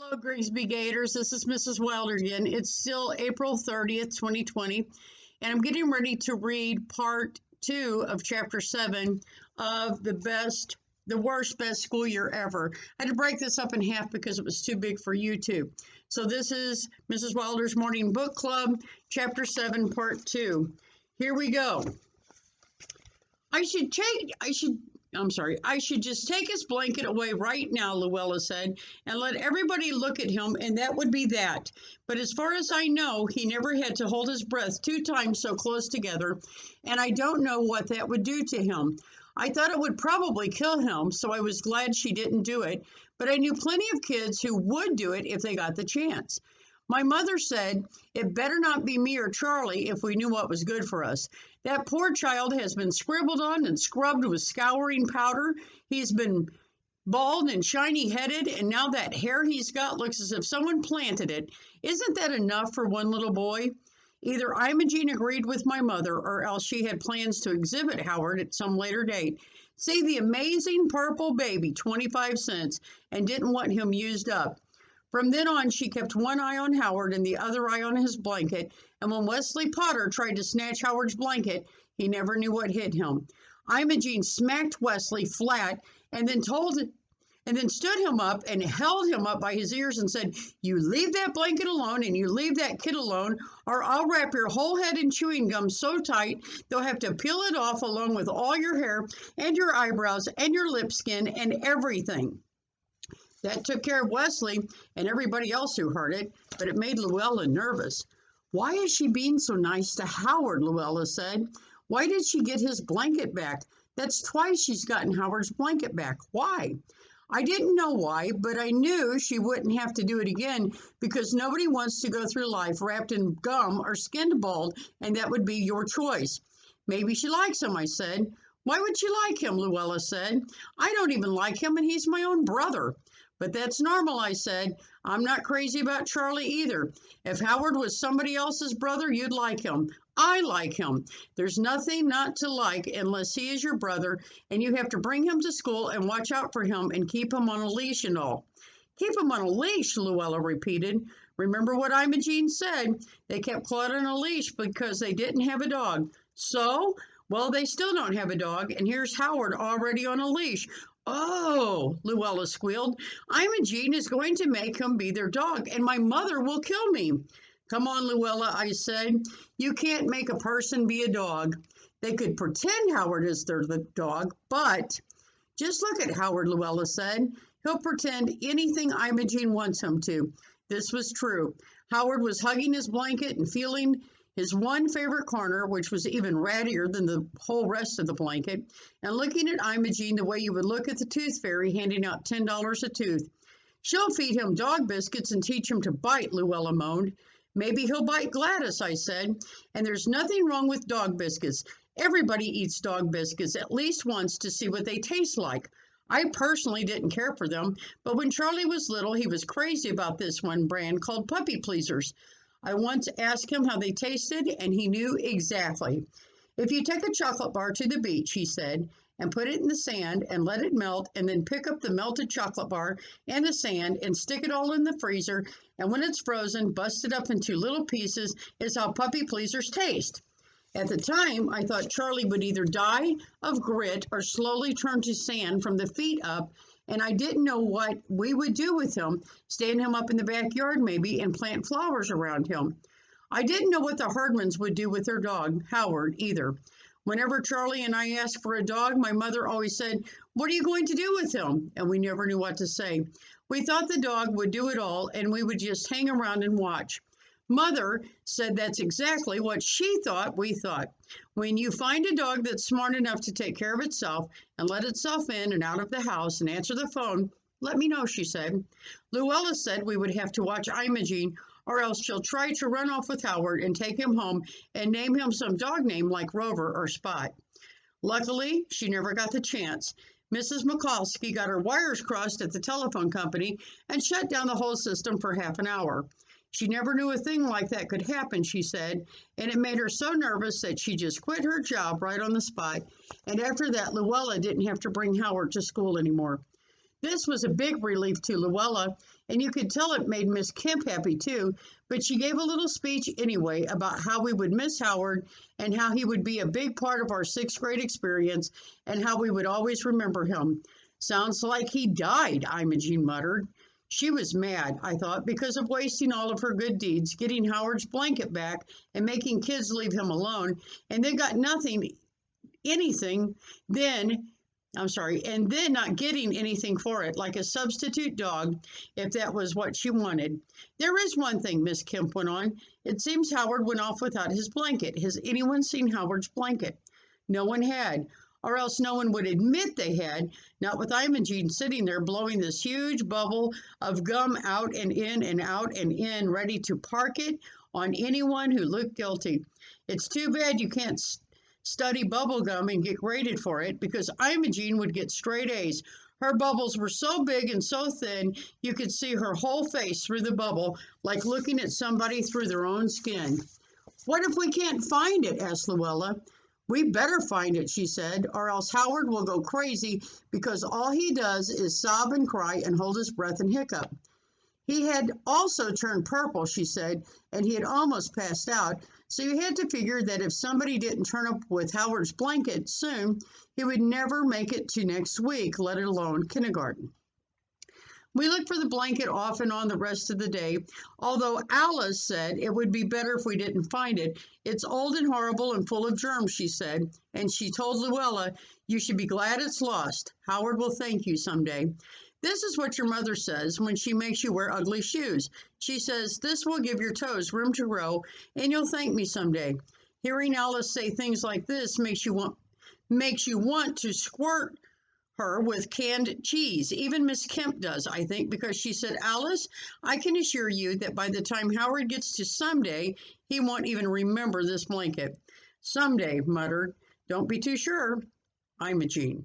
Hello, Grigsby Gators. This is Mrs. Wilder again. It's still April 30th, 2020, and I'm getting ready to read part 2 of chapter 7 of the worst best school year ever. I had to break this up in half because it was too big for YouTube. So this is Mrs. Wilder's Morning Book Club, chapter 7, part 2. Here we go. I should just take his blanket away right now, Luella said, and let everybody look at him, and that would be that. But as far as I know, he never had to hold his breath 2 times so close together, and I don't know what that would do to him. I thought it would probably kill him, so I was glad she didn't do it, but I knew plenty of kids who would do it if they got the chance. My mother said, it better not be me or Charlie if we knew what was good for us. That poor child has been scribbled on and scrubbed with scouring powder. He's been bald and shiny-headed, and now that hair he's got looks as if someone planted it. Isn't that enough for one little boy? Either Imogene agreed with my mother, or else she had plans to exhibit Howard at some later date. See the amazing purple baby, 25 cents, and didn't want him used up. From then on, she kept one eye on Howard and the other eye on his blanket, and when Wesley Potter tried to snatch Howard's blanket, he never knew what hit him. Imogene smacked Wesley flat and then stood him up and held him up by his ears and said, "You leave that blanket alone and you leave that kid alone, or I'll wrap your whole head in chewing gum so tight they'll have to peel it off along with all your hair and your eyebrows and your lip skin and everything." That took care of Wesley and everybody else who heard it, but it made Luella nervous. "Why is she being so nice to Howard?" Luella said. "Why did she get his blanket back? That's twice she's gotten Howard's blanket back. Why?" I didn't know why, but I knew she wouldn't have to do it again because nobody wants to go through life wrapped in gum or skinned bald, and that would be your choice. "Maybe she likes him," I said. "Why would she like him?" Luella said. "I don't even like him, and he's my own brother." "But that's normal," I said. "I'm not crazy about Charlie either. If Howard was somebody else's brother, you'd like him. I like him. There's nothing not to like unless he is your brother, and you have to bring him to school and watch out for him and keep him on a leash and all." "Keep him on a leash," Luella repeated. "Remember what Imogene said. They kept Claude on a leash because they didn't have a dog. So, well, they still don't have a dog, and here's Howard already on a leash." "Oh," Luella squealed, "Imogene is going to make him be their dog, and my mother will kill me." "Come on, Luella," I said. "You can't make a person be a dog. They could pretend Howard is their dog, but—" "Just look at Howard," Luella said. "He'll pretend anything Imogene wants him to." This was true. Howard was hugging his blanket and feeling his one favorite corner, which was even rattier than the whole rest of the blanket, and looking at Imogene the way you would look at the tooth fairy handing out $10 a tooth. "She'll feed him dog biscuits and teach him to bite," Luella moaned. "Maybe he'll bite Gladys," I said. "And there's nothing wrong with dog biscuits. Everybody eats dog biscuits at least once to see what they taste like. I personally didn't care for them, but when Charlie was little, he was crazy about this one brand called Puppy Pleasers. I once asked him how they tasted, and he knew exactly. "If you take a chocolate bar to the beach," he said, "and put it in the sand and let it melt, and then pick up the melted chocolate bar and the sand and stick it all in the freezer, and when it's frozen, bust it up into little pieces, is how Puppy Pleasers taste." At the time, I thought Charlie would either die of grit or slowly turn to sand from the feet up, and I didn't know what we would do with him, stand him up in the backyard maybe and plant flowers around him. I didn't know what the Herdmans would do with their dog, Howard, either. Whenever Charlie and I asked for a dog, my mother always said, "What are you going to do with him?" And we never knew what to say. We thought the dog would do it all, and we would just hang around and watch. Mother said that's exactly what she thought we thought. "When you find a dog that's smart enough to take care of itself and let itself in and out of the house and answer the phone, let me know," she said. Luella said we would have to watch Imogene, or else she'll try to run off with Howard and take him home and name him some dog name like Rover or Spot. Luckily, she never got the chance. Mrs. Mikulski got her wires crossed at the telephone company and shut down the whole system for half an hour. She never knew a thing like that could happen, she said, and it made her so nervous that she just quit her job right on the spot, and after that, Luella didn't have to bring Howard to school anymore. This was a big relief to Luella, and you could tell it made Miss Kemp happy too, but she gave a little speech anyway about how we would miss Howard and how he would be a big part of our sixth grade experience and how we would always remember him. Sounds like he died, Imogene muttered. She was mad, I thought, because of wasting all of her good deeds, getting Howard's blanket back and making kids leave him alone, and they got nothing, anything, then and then not getting anything for it, like a substitute dog, if that was what she wanted. There is one thing, Miss Kemp went on. It seems Howard went off without his blanket. Has anyone seen Howard's blanket? No one had, or else no one would admit they had, not with Imogene sitting there blowing this huge bubble of gum out and in and out and in, ready to park it on anyone who looked guilty. It's too bad you can't study bubble gum and get graded for it, because Imogene would get straight A's. Her bubbles were so big and so thin, you could see her whole face through the bubble, like looking at somebody through their own skin. What if we can't find it? Asked Luella. We better find it, she said, or else Howard will go crazy because all he does is sob and cry and hold his breath and hiccup. He had also turned purple, she said, and he had almost passed out, so you had to figure that if somebody didn't turn up with Howard's blanket soon, he would never make it to next week, let alone kindergarten. We looked for the blanket off and on the rest of the day, although Alice said it would be better if we didn't find it. It's old and horrible and full of germs, she said, and she told Luella, you should be glad it's lost. Howard will thank you someday. This is what your mother says when she makes you wear ugly shoes. She says, this will give your toes room to grow, and you'll thank me someday. Hearing Alice say things like this makes you want to squirt her with canned cheese. Even Miss Kemp does, I think, because she said, Alice, I can assure you that by the time Howard gets to someday, he won't even remember this blanket. Someday, muttered. Don't be too sure. Imogene.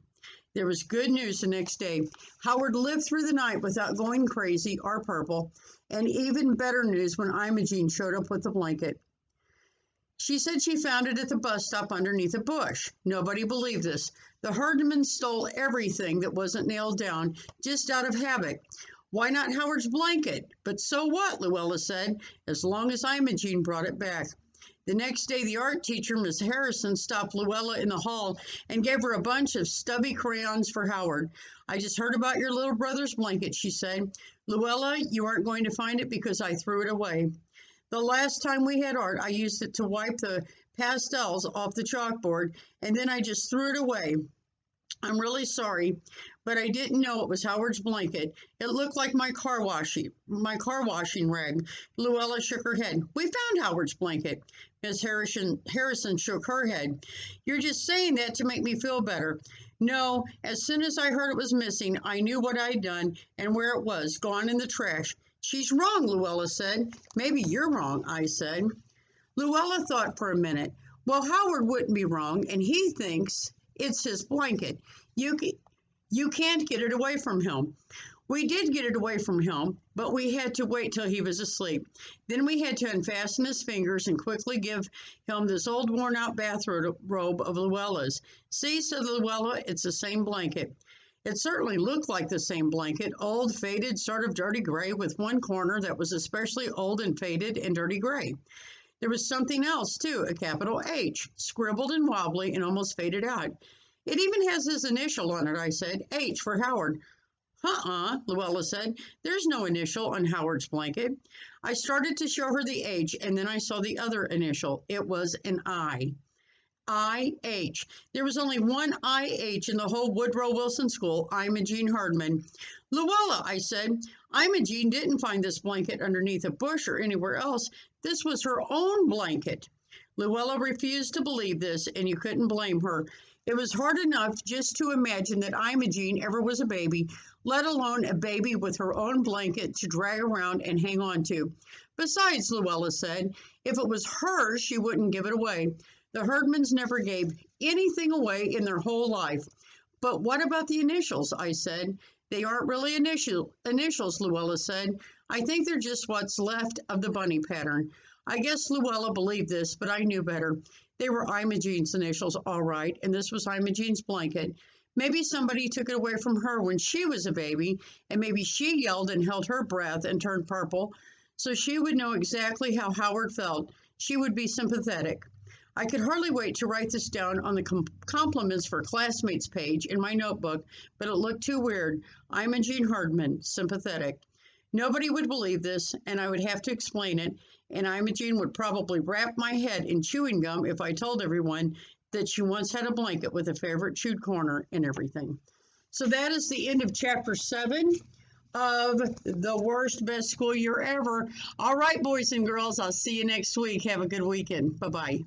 There was good news the next day. Howard lived through the night without going crazy or purple, and even better news when Imogene showed up with the blanket. She said she found it at the bus stop underneath a bush. Nobody believed this. The herdman stole everything that wasn't nailed down, just out of habit. Why not Howard's blanket? But so what, Luella said, as long as Imogene brought it back. The next day, the art teacher, Miss Harrison, stopped Luella in the hall and gave her a bunch of stubby crayons for Howard. I just heard about your little brother's blanket, she said. Luella, you aren't going to find it because I threw it away. The last time we had art, I used it to wipe the pastels off the chalkboard, and then I just threw it away. I'm really sorry, but I didn't know it was Howard's blanket. It looked like my car washing rag. Luella shook her head. We found Howard's blanket. Miss Harrison shook her head. You're just saying that to make me feel better. No, as soon as I heard it was missing, I knew what I'd done and where it was, gone in the trash. She's wrong, Luella said. Maybe you're wrong, I said. Luella thought for a minute. Well, Howard wouldn't be wrong, and he thinks it's his blanket. You can't get it away from him. We did get it away from him, but we had to wait till he was asleep. Then we had to unfasten his fingers and quickly give him this old worn-out bathrobe of Luella's. See, said Luella, it's the same blanket. It certainly looked like the same blanket, old, faded, sort of dirty gray, with one corner that was especially old and faded and dirty gray. There was something else, too, a capital H, scribbled and wobbly and almost faded out. It even has his initial on it, I said, H for Howard. Luella said, there's no initial on Howard's blanket. I started to show her the H, and then I saw the other initial. It was an I. I-H. There was only one I-H in the whole Woodrow Wilson School, Imogene Herdman. Luella, I said, Imogene didn't find this blanket underneath a bush or anywhere else. This was her own blanket. Luella refused to believe this, and you couldn't blame her. It was hard enough just to imagine that Imogene ever was a baby, let alone a baby with her own blanket to drag around and hang on to. Besides, Luella said, if it was hers, she wouldn't give it away. The Herdmans never gave anything away in their whole life. But what about the initials? I said. They aren't really initials, Luella said. I think they're just what's left of the bunny pattern. I guess Luella believed this, but I knew better. They were Imogene's initials, all right, and this was Imogene's blanket. Maybe somebody took it away from her when she was a baby, and maybe she yelled and held her breath and turned purple, so she would know exactly how Howard felt. She would be sympathetic. I could hardly wait to write this down on the compliments for classmates page in my notebook, but it looked too weird. Imogene Hardman, sympathetic. Nobody would believe this, and I would have to explain it, and Imogene would probably wrap my head in chewing gum if I told everyone that she once had a blanket with a favorite chewed corner and everything. So that is the end of chapter 7 of The Worst Best School Year Ever. All right, boys and girls, I'll see you next week. Have a good weekend. Bye bye.